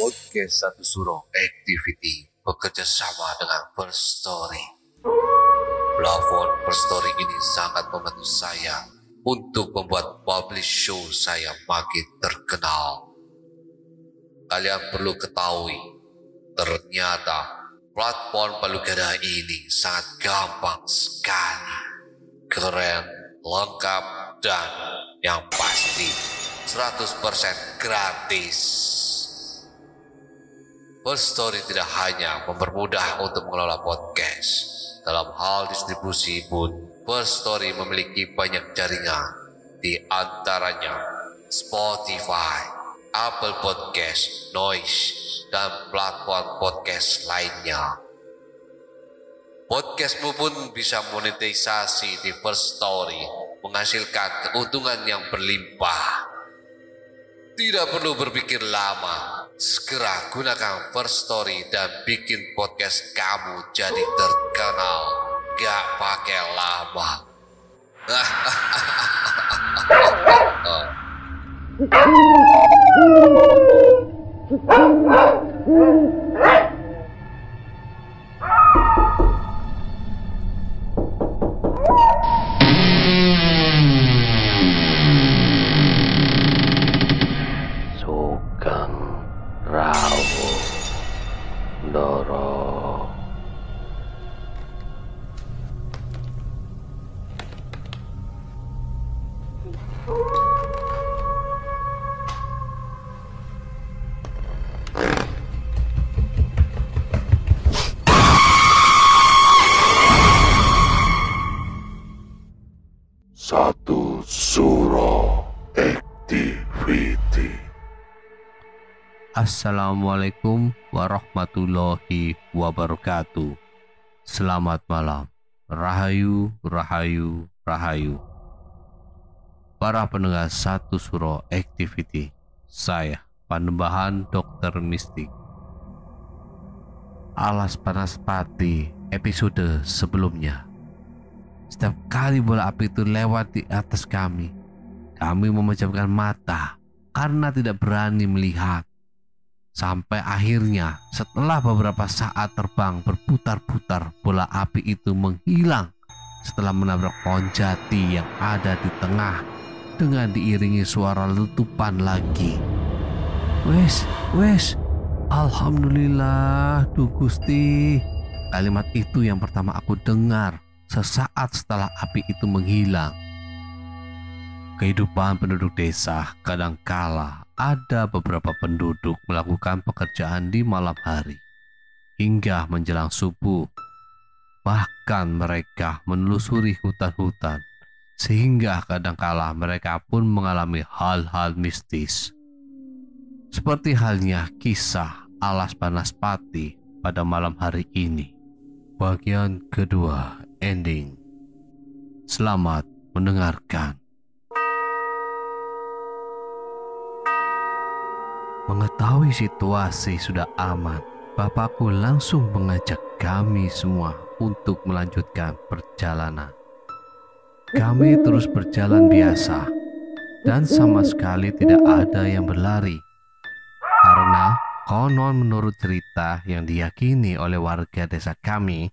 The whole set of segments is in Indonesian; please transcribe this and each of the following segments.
Podcast Satu Suro Activity bekerja sama dengan First Story. Platform First Story ini sangat membantu saya untuk membuat publish show saya makin terkenal. Kalian perlu ketahui, ternyata platform Palugada ini sangat gampang sekali, keren, lengkap, dan yang pasti 100% gratis. First Story tidak hanya mempermudah untuk mengelola podcast. Dalam hal distribusi pun, First Story memiliki banyak jaringan, di antaranya Spotify, Apple Podcast, Noise, dan platform podcast lainnya. Podcastmu pun bisa monetisasi di First Story, menghasilkan keuntungan yang berlimpah. Tidak perlu berpikir lama, segera gunakan First Story dan bikin podcast kamu jadi terkenal. Gak pakai lama. Sugeng rawuh ndara. Satu Suro Activity. Assalamualaikum warahmatullahi wabarakatuh. Selamat malam. Rahayu, rahayu, rahayu. Para pendengar Satu Suro Activity, saya Panembahan Dokter Mistik. Alas Panas Pati episode sebelumnya. Setiap kali bola api itu lewat di atas kami memejamkan mata karena tidak berani melihat. Sampai akhirnya setelah beberapa saat terbang berputar-putar, bola api itu menghilang setelah menabrak pohon jati yang ada di tengah dengan diiringi suara letupan lagi. Wes, alhamdulillah, duh Gusti. Kalimat itu yang pertama aku dengar sesaat setelah api itu menghilang. Kehidupan penduduk desa kadangkala ada beberapa penduduk melakukan pekerjaan di malam hari hingga menjelang subuh. Bahkan mereka menelusuri hutan-hutan sehingga kadangkala mereka pun mengalami hal-hal mistis. Seperti halnya kisah Alas Panas Pati pada malam hari ini. Bagian kedua, ending. Selamat mendengarkan. Mengetahui situasi sudah aman, bapakku langsung mengajak kami semua untuk melanjutkan perjalanan. Kami terus berjalan biasa dan sama sekali tidak ada yang berlari. Karena konon menurut cerita yang diyakini oleh warga desa kami,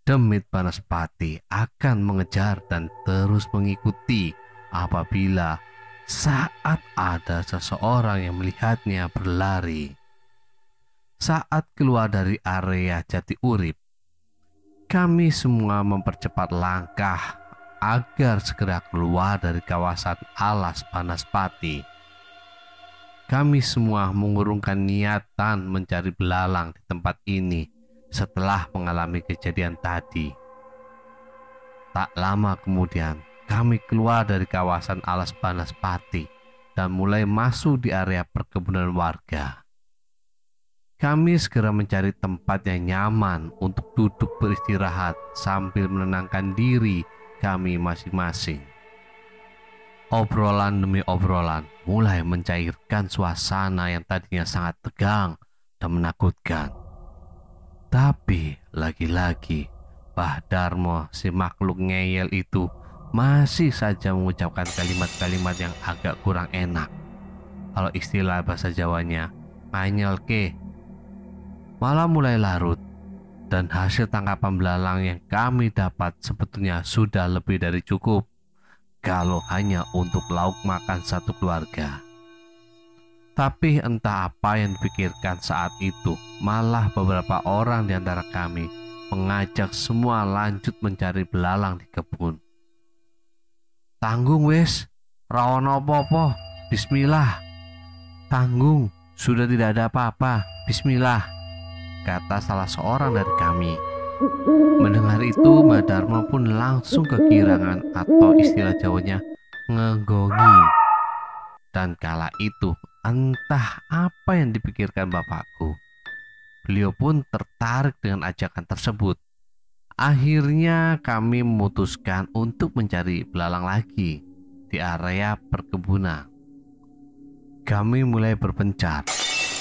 demit Panas Pati akan mengejar dan terus mengikuti apabila saat ada seseorang yang melihatnya berlari. Saat keluar dari area Jati Urip, kami semua mempercepat langkah agar segera keluar dari kawasan Alas Panas Pati. Kami semua mengurungkan niatan mencari belalang di tempat ini setelah mengalami kejadian tadi. Tak lama kemudian, kami keluar dari kawasan Alas Panas Pati dan mulai masuk di area perkebunan warga. Kami segera mencari tempat yang nyaman untuk duduk beristirahat sambil menenangkan diri kami masing-masing. Obrolan demi obrolan mulai mencairkan suasana yang tadinya sangat tegang dan menakutkan. Tapi lagi-lagi Bah Darmo, si makhluk ngeyel itu, masih saja mengucapkan kalimat-kalimat yang agak kurang enak. Kalau istilah bahasa Jawanya, nganyel ke. Malam mulai larut dan hasil tangkapan belalang yang kami dapat sebetulnya sudah lebih dari cukup kalau hanya untuk lauk makan satu keluarga. Tapi entah apa yang dipikirkan saat itu, malah beberapa orang di antara kami mengajak semua lanjut mencari belalang di kebun. "Tanggung wis, rawon opo-opo, bismillah. Tanggung, sudah tidak ada apa-apa, bismillah," kata salah seorang dari kami. Mendengar itu, Mbak Darmo pun langsung kegirangan atau istilah Jawanya ngegongi. Dan kala itu entah apa yang dipikirkan bapakku. Beliau pun tertarik dengan ajakan tersebut. Akhirnya kami memutuskan untuk mencari belalang lagi di area perkebunan. Kami mulai berpencar.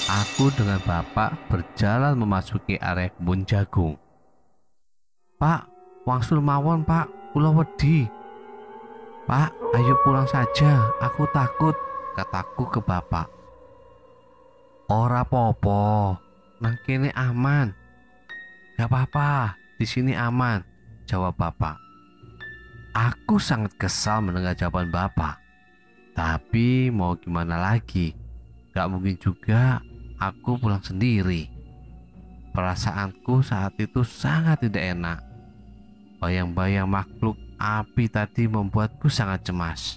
Aku dengan bapak berjalan memasuki area kebun jagung. "Pak, wangsul mawon pak, kula wedi." "Pak, ayo pulang saja, aku takut," kataku ke bapak. "Ora popo, nang kene aman." "Gak apa-apa, di sini aman," jawab bapak. Aku sangat kesal mendengar jawaban bapak. Tapi mau gimana lagi? Gak mungkin juga aku pulang sendiri. Perasaanku saat itu sangat tidak enak. Bayang-bayang makhluk api tadi membuatku sangat cemas.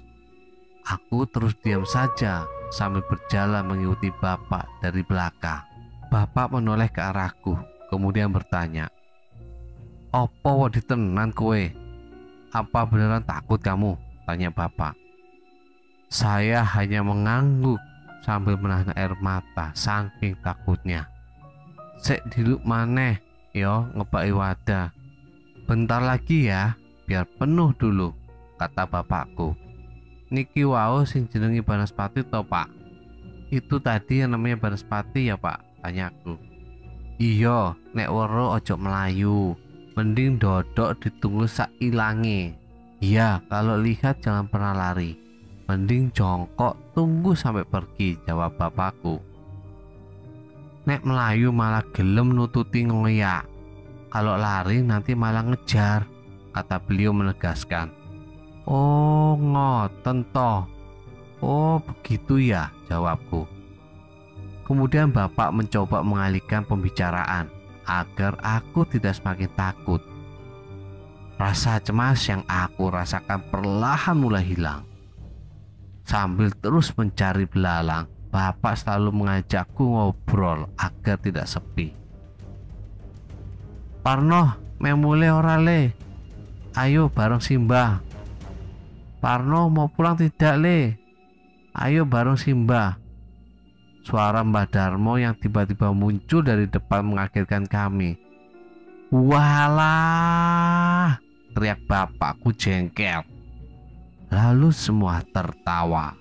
Aku terus diam saja sambil berjalan mengikuti bapak dari belakang. Bapak menoleh ke arahku, kemudian bertanya, "Opo wedi tenan kowe? Apa beneran takut kamu?" tanya bapak. Saya hanya mengangguk sambil menahan air mata saking takutnya. "Sek diluk maneh yo ngebaki wadah. Bentar lagi ya, biar penuh dulu," kata bapakku. "Niki wau sing jenengi Banaspati to pak?" "Itu tadi yang namanya Banaspati ya pak?" tanyaku. "Iya, nek wero ojo melayu, mending dodok ditunggu sak ilange. Iya, kalau lihat jangan pernah lari, mending jongkok tunggu sampai pergi," jawab bapakku. "Nek melayu malah gelem nututi ngoyak, kalau lari nanti malah ngejar," kata beliau menegaskan. "Oh ngoten toh. Oh begitu ya," jawabku. Kemudian bapak mencoba mengalihkan pembicaraan agar aku tidak semakin takut. Rasa cemas yang aku rasakan perlahan mulai hilang. Sambil terus mencari belalang, bapak selalu mengajakku ngobrol agar tidak sepi. "Parno, memule ora le? Ayo bareng Simbah." "Parno mau pulang tidak le? Ayo bareng Simbah." Suara Mbah Darmo yang tiba-tiba muncul dari depan mengagetkan kami. "Walah!" teriak bapakku jengkel. Lalu semua tertawa.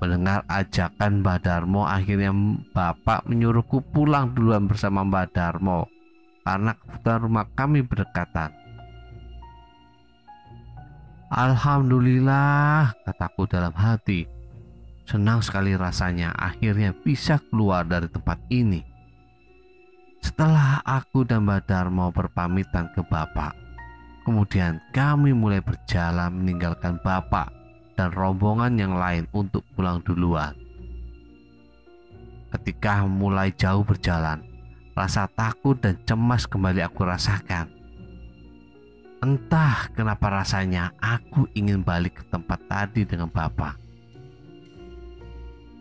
Mendengar ajakan Mbah Darmo, akhirnya bapak menyuruhku pulang duluan bersama Mbah Darmo karena kebetulan rumah kami berdekatan. "Alhamdulillah," kataku dalam hati. Senang sekali rasanya akhirnya bisa keluar dari tempat ini. Setelah aku dan Mbah Darmo berpamitan ke bapak, kemudian kami mulai berjalan meninggalkan bapak dan rombongan yang lain untuk pulang duluan. Ketika mulai jauh berjalan, rasa takut dan cemas kembali aku rasakan. Entah kenapa rasanya aku ingin balik ke tempat tadi dengan bapak.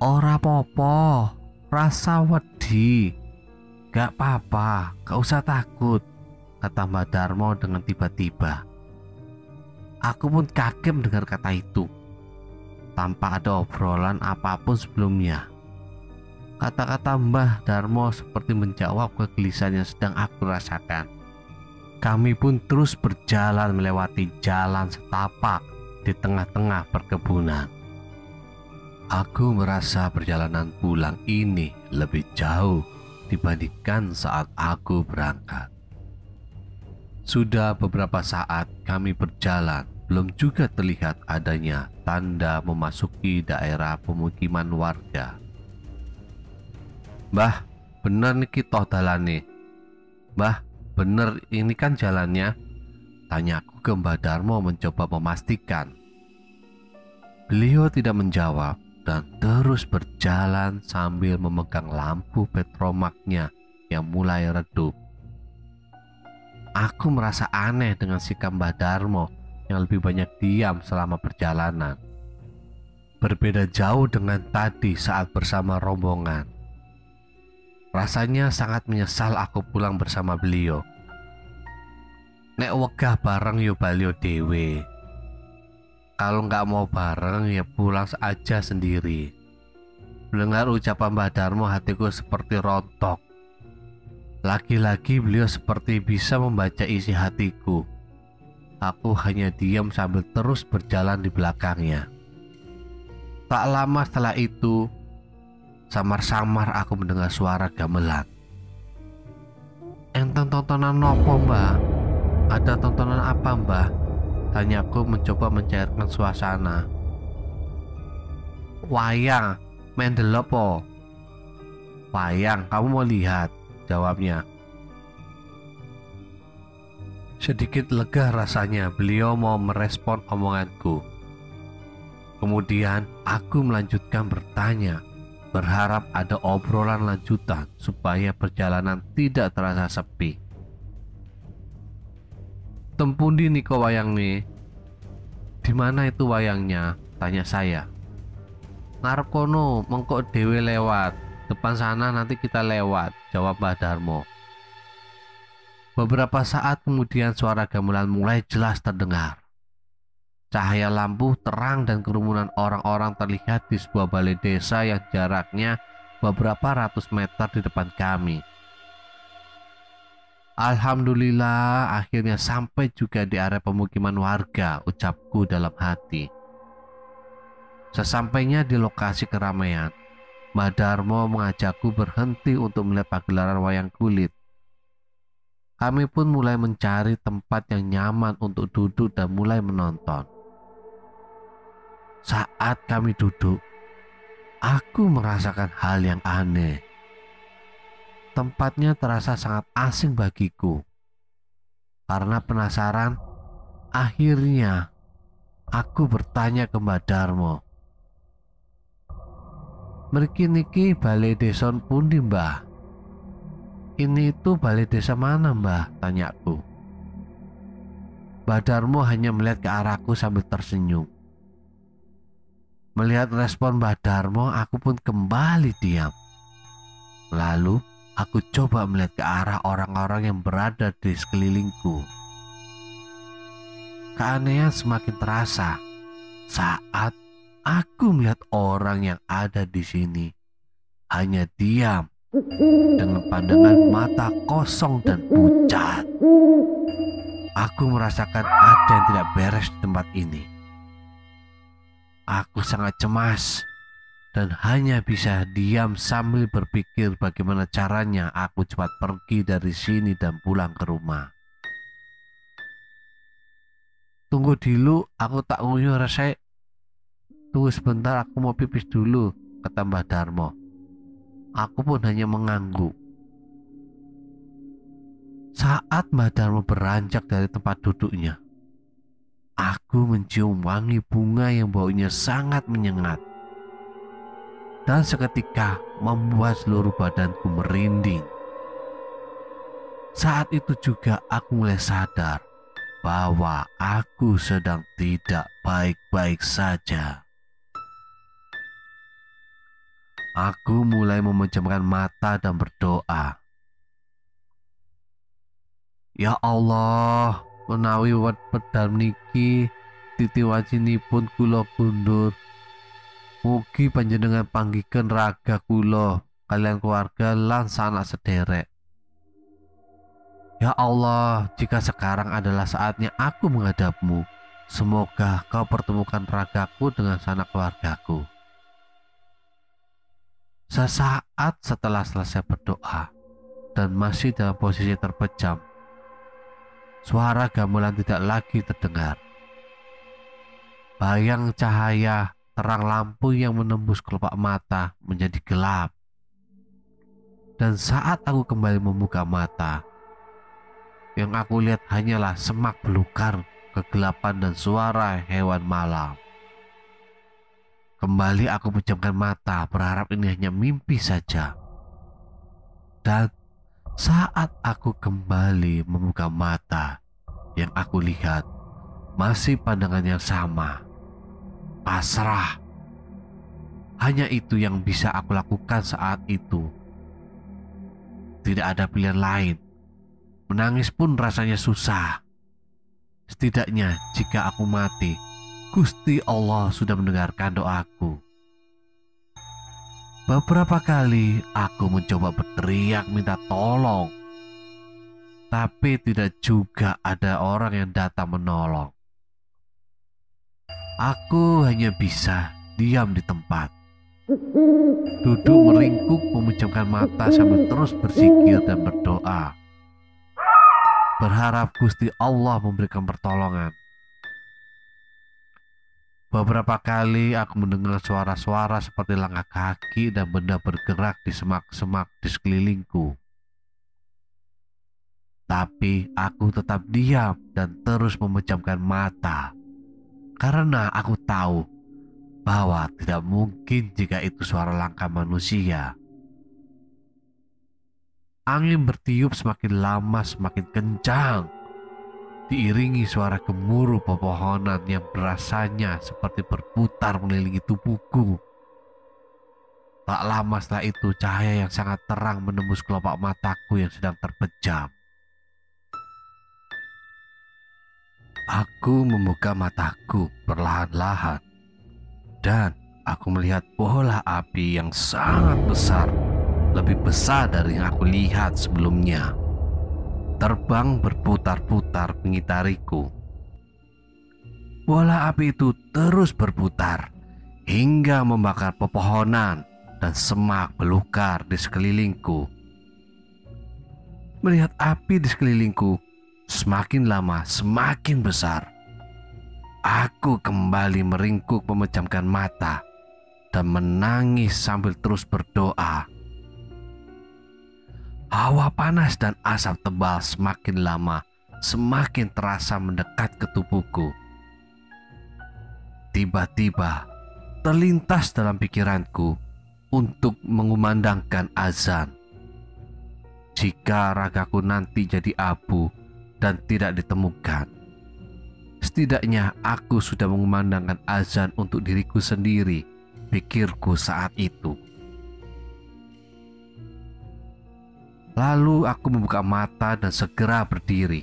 "Ora popo, rasa wedi. Gak apa-apa, gak usah takut," kata Mbah Darmo dengan tiba-tiba. Aku pun kaget mendengar kata itu, tanpa ada obrolan apapun sebelumnya. Kata-kata Mbah Darmo seperti menjawab kegelisahan yang sedang aku rasakan. Kami pun terus berjalan melewati jalan setapak di tengah-tengah perkebunan. Aku merasa perjalanan pulang ini lebih jauh dibandingkan saat aku berangkat. Sudah beberapa saat kami berjalan, belum juga terlihat adanya tanda memasuki daerah pemukiman warga. "Mbah, bener niki toh dalane? Mbah, bener ini kan jalannya?" tanyaku ke Mbah Darmo mencoba memastikan. Beliau tidak menjawab dan terus berjalan sambil memegang lampu petromaknya yang mulai redup. Aku merasa aneh dengan sikap Mbah Darmo yang lebih banyak diam selama perjalanan. Berbeda jauh dengan tadi saat bersama rombongan. Rasanya sangat menyesal aku pulang bersama beliau. Nek wegah bareng yo balio dewe. Kalau nggak mau bareng ya pulang aja sendiri. Mendengar ucapan Mbah Darmo, hatiku seperti rontok. Lagi-lagi beliau seperti bisa membaca isi hatiku. Aku hanya diam sambil terus berjalan di belakangnya. Tak lama setelah itu, samar-samar aku mendengar suara gamelan. "Enten tontonan nopo, Mbah? Ada tontonan apa, Mbah?" tanyaku mencoba mencairkan suasana. "Wayang, main delok po." "Wayang, kamu mau lihat?" jawabnya. Sedikit lega rasanya beliau mau merespon omonganku. Kemudian aku melanjutkan bertanya, berharap ada obrolan lanjutan supaya perjalanan tidak terasa sepi. "Tempundi niko wayang nih?" "Di mana itu wayangnya?" tanya saya. "Ngarep kono, mengko dewe lewat. Depan sana nanti kita lewat," jawab Mbah Darmo. Beberapa saat kemudian suara gamelan mulai jelas terdengar. Cahaya lampu terang dan kerumunan orang-orang terlihat di sebuah balai desa yang jaraknya beberapa ratus meter di depan kami. "Alhamdulillah, akhirnya sampai juga di area pemukiman warga," ucapku dalam hati. Sesampainya di lokasi keramaian, Mbah Darmo mengajakku berhenti untuk melihat pagelaran wayang kulit. Kami pun mulai mencari tempat yang nyaman untuk duduk dan mulai menonton. Saat kami duduk, aku merasakan hal yang aneh. Tempatnya terasa sangat asing bagiku. Karena penasaran, akhirnya aku bertanya ke Mbah Darmo, "Mriki niki balai desa pundi, Mbah?" "Ini itu balai desa mana, Mbah?" tanyaku. Mbah Darmo hanya melihat ke arahku sambil tersenyum. Melihat respon Mbah Darmo, aku pun kembali diam. Lalu aku coba melihat ke arah orang-orang yang berada di sekelilingku. Keanehan semakin terasa saat aku melihat orang yang ada di sini hanya diam dengan pandangan mata kosong dan pucat. Aku merasakan ada yang tidak beres di tempat ini. Aku sangat cemas dan hanya bisa diam sambil berpikir bagaimana caranya aku cepat pergi dari sini dan pulang ke rumah. "Tunggu dulu, aku tak nguyuh resek." "Tunggu sebentar, aku mau pipis dulu," kata Mbah Darmo. Aku pun hanya mengangguk. Saat Mbah Darmo beranjak dari tempat duduknya, aku mencium wangi bunga yang baunya sangat menyengat. Dan seketika membuat seluruh badanku merinding. Saat itu juga aku mulai sadar bahwa aku sedang tidak baik-baik saja. Aku mulai memejamkan mata dan berdoa. "Ya Allah, menawi wedal niki titiwajinipun kula kundur. Mugi panjenengan panggiken raga kula kalian keluarga lan sanak sederek. Ya Allah, jika sekarang adalah saatnya aku menghadapmu, semoga kau pertemukan ragaku dengan sanak keluargaku." Sesaat setelah selesai berdoa dan masih dalam posisi terpejam, suara gamelan tidak lagi terdengar. Bayang cahaya terang lampu yang menembus kelopak mata menjadi gelap. Dan saat aku kembali membuka mata, yang aku lihat hanyalah semak belukar, kegelapan, dan suara hewan malam. Kembali aku pejamkan mata, berharap ini hanya mimpi saja. Dan saat aku kembali membuka mata, yang aku lihat masih pandangan yang sama, pasrah. Hanya itu yang bisa aku lakukan saat itu. Tidak ada pilihan lain. Menangis pun rasanya susah. Setidaknya jika aku mati, Gusti Allah sudah mendengarkan doaku. Beberapa kali aku mencoba berteriak minta tolong, tapi tidak juga ada orang yang datang menolong. Aku hanya bisa diam di tempat, duduk meringkuk, memejamkan mata sambil terus berzikir dan berdoa, berharap Gusti Allah memberikan pertolongan. Beberapa kali aku mendengar suara-suara seperti langkah kaki dan benda bergerak di semak-semak di sekelilingku. Tapi aku tetap diam dan terus memejamkan mata, karena aku tahu bahwa tidak mungkin jika itu suara langkah manusia. Angin bertiup semakin lama semakin kencang, diiringi suara gemuruh pepohonan yang rasanya seperti berputar mengelilingi tubuhku. Tak lama setelah itu, cahaya yang sangat terang menembus kelopak mataku yang sedang terpejam. Aku membuka mataku perlahan-lahan, dan aku melihat bola api yang sangat besar, lebih besar dari yang aku lihat sebelumnya, terbang berputar-putar mengitariku. Bola api itu terus berputar hingga membakar pepohonan dan semak belukar di sekelilingku. Melihat api di sekelilingku semakin lama semakin besar, aku kembali meringkuk, memejamkan mata, dan menangis sambil terus berdoa. Hawa panas dan asap tebal semakin lama semakin terasa mendekat ke tubuhku. Tiba-tiba terlintas dalam pikiranku untuk mengumandangkan azan. Jika ragaku nanti jadi abu dan tidak ditemukan, setidaknya aku sudah mengumandangkan azan untuk diriku sendiri, pikirku saat itu. Lalu aku membuka mata dan segera berdiri.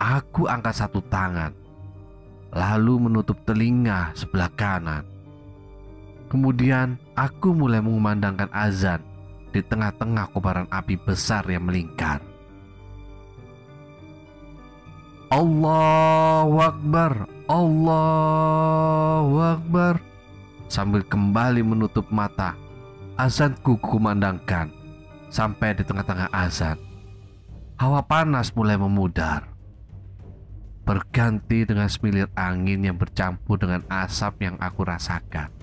Aku angkat satu tangan, lalu menutup telinga sebelah kanan. Kemudian aku mulai mengumandangkan azan di tengah-tengah kobaran api besar yang melingkar. Allahu Akbar, Allahu Akbar. Sambil kembali menutup mata, azanku kumandangkan. Sampai di tengah-tengah azan, hawa panas mulai memudar, berganti dengan semilir angin yang bercampur dengan asap yang aku rasakan.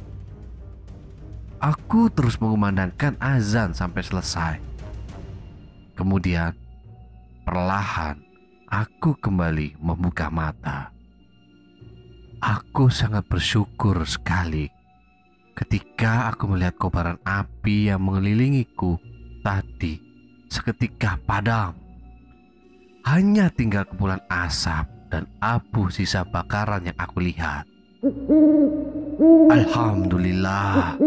Aku terus mengumandangkan azan sampai selesai. Kemudian, perlahan aku kembali membuka mata. Aku sangat bersyukur sekali ketika aku melihat kobaran api yang mengelilingiku tadi seketika padam. Hanya tinggal kepulan asap dan abu sisa bakaran yang aku lihat. Alhamdulillah,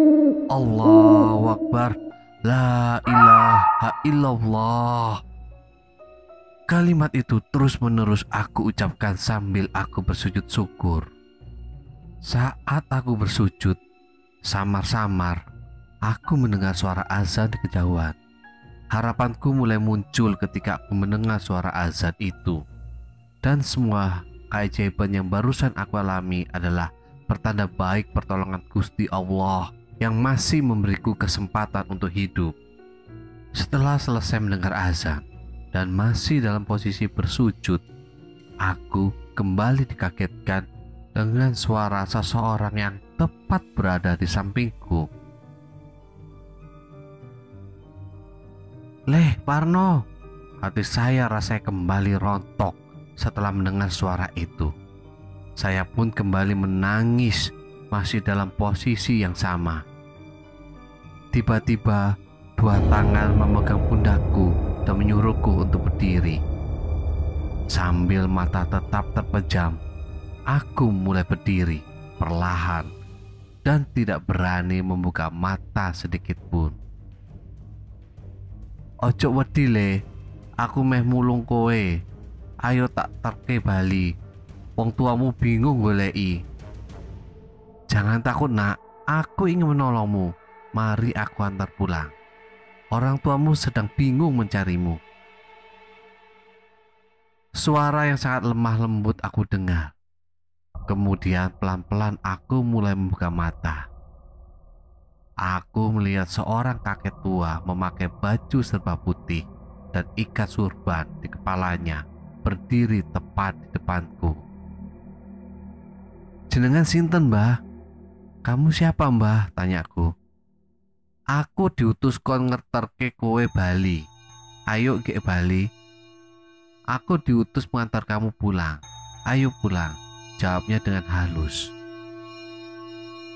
Allahu Akbar, la ilaha illallah. Kalimat itu terus-menerus aku ucapkan sambil aku bersujud syukur. Saat aku bersujud, samar-samar aku mendengar suara azan di kejauhan. Harapanku mulai muncul ketika aku mendengar suara azan itu. Dan semua keajaiban yang barusan aku alami adalah pertanda baik pertolongan Gusti Allah yang masih memberiku kesempatan untuk hidup. Setelah selesai mendengar azan dan masih dalam posisi bersujud, aku kembali dikagetkan dengan suara seseorang yang tepat berada di sampingku. "Leh, Parno!" Hati saya rasanya kembali rontok setelah mendengar suara itu. Saya pun kembali menangis, masih dalam posisi yang sama. Tiba-tiba, 2 tangan memegang pundakku dan menyuruhku untuk berdiri. Sambil mata tetap terpejam, aku mulai berdiri perlahan dan tidak berani membuka mata sedikit pun. "Ojo wedi le, aku meh mulung kowe. Ayo tak terke bali. Wong tuamu bingung goleki." "Jangan takut nak, aku ingin menolongmu. Mari aku antar pulang. Orang tuamu sedang bingung mencarimu." Suara yang sangat lemah lembut aku dengar. Kemudian pelan-pelan aku mulai membuka mata. Aku melihat seorang kakek tua memakai baju serba putih dan ikat surban di kepalanya, berdiri tepat di depanku. "Jenengan sinten, Mbah?" "Kamu siapa, Mbah?" tanyaku. "Aku diutus kon ngerterke kowe bali. Ayo ge bali. Aku diutus mengantar kamu pulang. Ayo pulang," jawabnya dengan halus.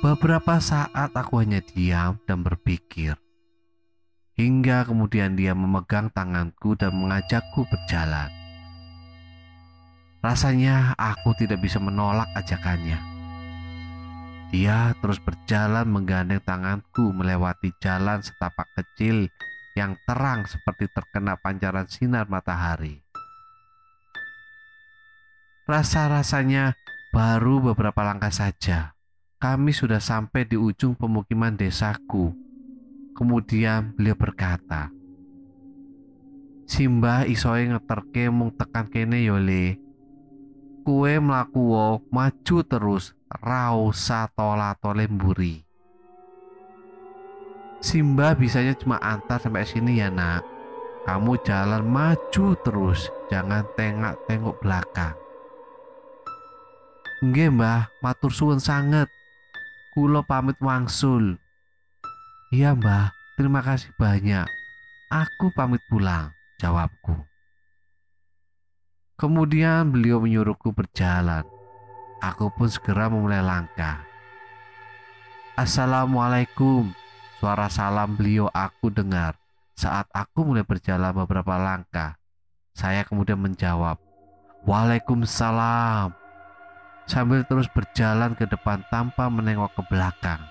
Beberapa saat aku hanya diam dan berpikir. Hingga kemudian dia memegang tanganku dan mengajakku berjalan. Rasanya aku tidak bisa menolak ajakannya. Dia terus berjalan menggandeng tanganku melewati jalan setapak kecil yang terang seperti terkena pancaran sinar matahari. Rasa-rasanya baru beberapa langkah saja, kami sudah sampai di ujung pemukiman desaku. Kemudian beliau berkata, "Simbah isoe ngeterke mung tekan kene yo le. Kue mlaku wo, maju terus, ra usah tola-tole mburi. Simbah bisanya cuma antar sampai sini ya nak. Kamu jalan maju terus, jangan tengok-tengok belakang." "Nggih Mbah, matur suwun sanget. Kula pamit wangsul." "Iya Mbah, terima kasih banyak. Aku pamit pulang," jawabku. Kemudian beliau menyuruhku berjalan. Aku pun segera memulai langkah. "Assalamualaikum," suara salam beliau aku dengar saat aku mulai berjalan beberapa langkah. Saya kemudian menjawab, "Waalaikumsalam," sambil terus berjalan ke depan tanpa menengok ke belakang.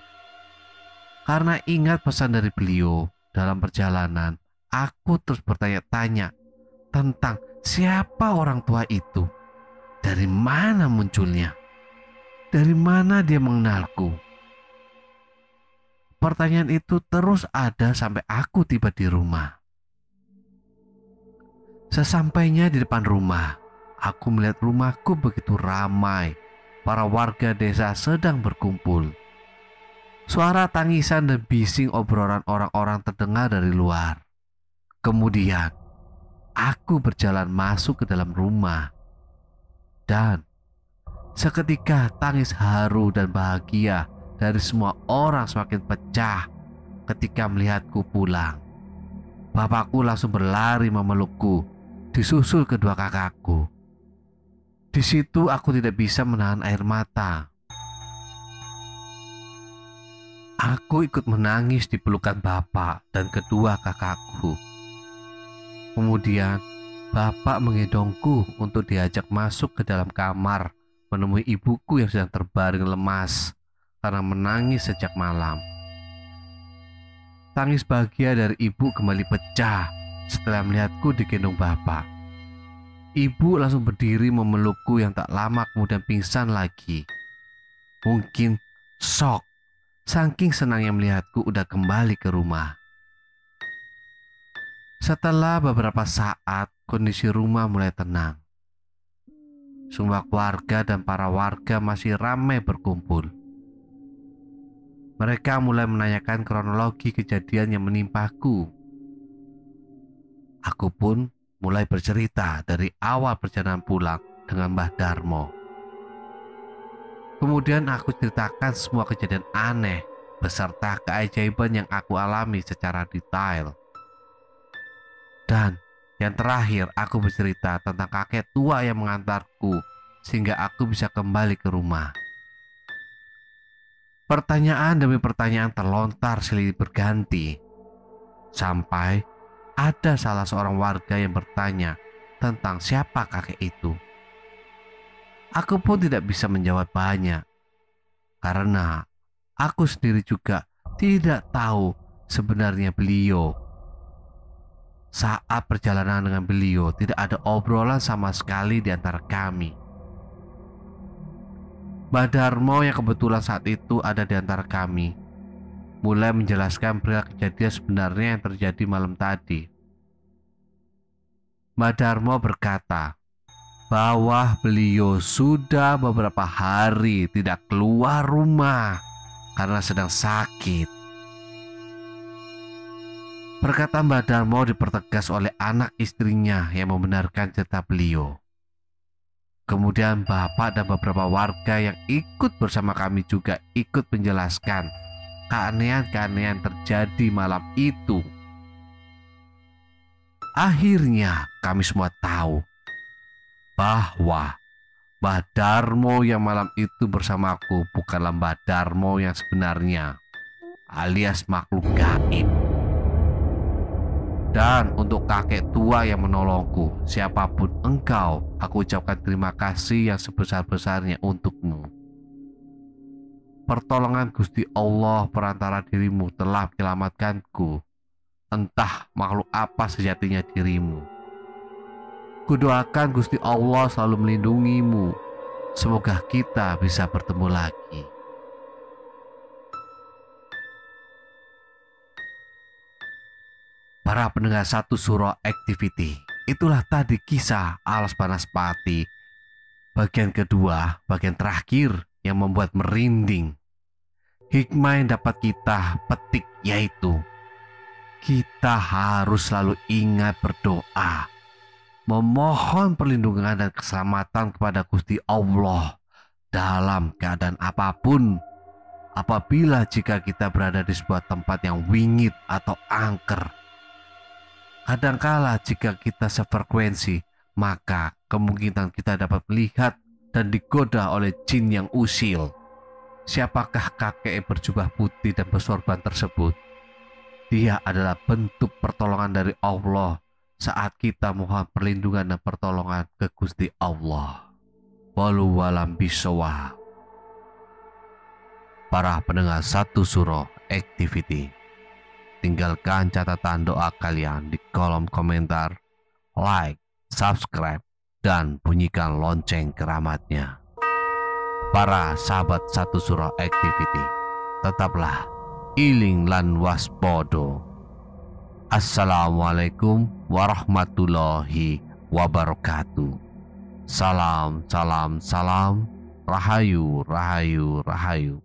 Karena ingat pesan dari beliau dalam perjalanan, aku terus bertanya-tanya tentang siapa orang tua itu. Dari mana munculnya? Dari mana dia mengenalku? Pertanyaan itu terus ada sampai aku tiba di rumah. Sesampainya di depan rumah, aku melihat rumahku begitu ramai. Para warga desa sedang berkumpul. Suara tangisan dan bising obrolan orang-orang terdengar dari luar. Kemudian, aku berjalan masuk ke dalam rumah. Dan seketika tangis haru dan bahagia dari semua orang semakin pecah ketika melihatku pulang. Bapakku langsung berlari memelukku, disusul kedua kakakku. Di situ aku tidak bisa menahan air mata. Aku ikut menangis di pelukan bapak dan kedua kakakku. Kemudian bapak menggendongku untuk diajak masuk ke dalam kamar menemui ibuku yang sedang terbaring lemas karena menangis sejak malam. Tangis bahagia dari ibu kembali pecah setelah melihatku digendong bapak. Ibu langsung berdiri memelukku yang tak lama kemudian pingsan lagi. Mungkin shock, saking senangnya melihatku udah kembali ke rumah. Setelah beberapa saat, kondisi rumah mulai tenang. Semua keluarga dan para warga masih ramai berkumpul. Mereka mulai menanyakan kronologi kejadian yang menimpaku. Aku pun mulai bercerita dari awal perjalanan pulang dengan Mbah Darmo. Kemudian aku ceritakan semua kejadian aneh beserta keajaiban yang aku alami secara detail. Dan yang terakhir, aku bercerita tentang kakek tua yang mengantarku sehingga aku bisa kembali ke rumah. Pertanyaan demi pertanyaan terlontar silih berganti, sampai ada salah seorang warga yang bertanya tentang siapa kakek itu. Aku pun tidak bisa menjawab banyak, karena aku sendiri juga tidak tahu sebenarnya beliau. Saat perjalanan dengan beliau, tidak ada obrolan sama sekali di antara kami. Mbah Darmo yang kebetulan saat itu ada di antara kami mulai menjelaskan perihal kejadian sebenarnya yang terjadi malam tadi. Mbah Darmo berkata bahwa beliau sudah beberapa hari tidak keluar rumah karena sedang sakit. Perkataan Mbah Darmo dipertegas oleh anak istrinya yang membenarkan cerita beliau. Kemudian bapak dan beberapa warga yang ikut bersama kami juga ikut menjelaskan keanehan-keanehan terjadi malam itu. Akhirnya kami semua tahu bahwa Mbah Darmo yang malam itu bersamaku bukanlah Mbah Darmo yang sebenarnya, alias makhluk gaib. Dan untuk kakek tua yang menolongku, siapapun engkau, aku ucapkan terima kasih yang sebesar-besarnya untukmu. Pertolongan Gusti Allah perantara dirimu telah menyelamatkanku. Entah makhluk apa sejatinya dirimu. Kudoakan Gusti Allah selalu melindungimu. Semoga kita bisa bertemu lagi. Para pendengar Satu Suro Activity, itulah tadi kisah Alas Banaspati bagian kedua, bagian terakhir yang membuat merinding. Hikmah yang dapat kita petik yaitu kita harus selalu ingat berdoa, memohon perlindungan dan keselamatan kepada Gusti Allah dalam keadaan apapun. Apabila jika kita berada di sebuah tempat yang wingit atau angker, kadangkala jika kita sefrekuensi, maka kemungkinan kita dapat melihat dan digoda oleh jin yang usil. Siapakah kakek berjubah putih dan bersorban tersebut? Dia adalah bentuk pertolongan dari Allah saat kita mohon perlindungan dan pertolongan ke Gusti Allah. Walau walam bisawah. Para pendengar Satu Suro Activity, tinggalkan catatan doa kalian di kolom komentar, like, subscribe, dan bunyikan lonceng keramatnya. Para sahabat Satu Suro Activity, tetaplah iling lan waspodo. Assalamualaikum warahmatullahi wabarakatuh. Salam, salam, salam. Rahayu, rahayu, rahayu.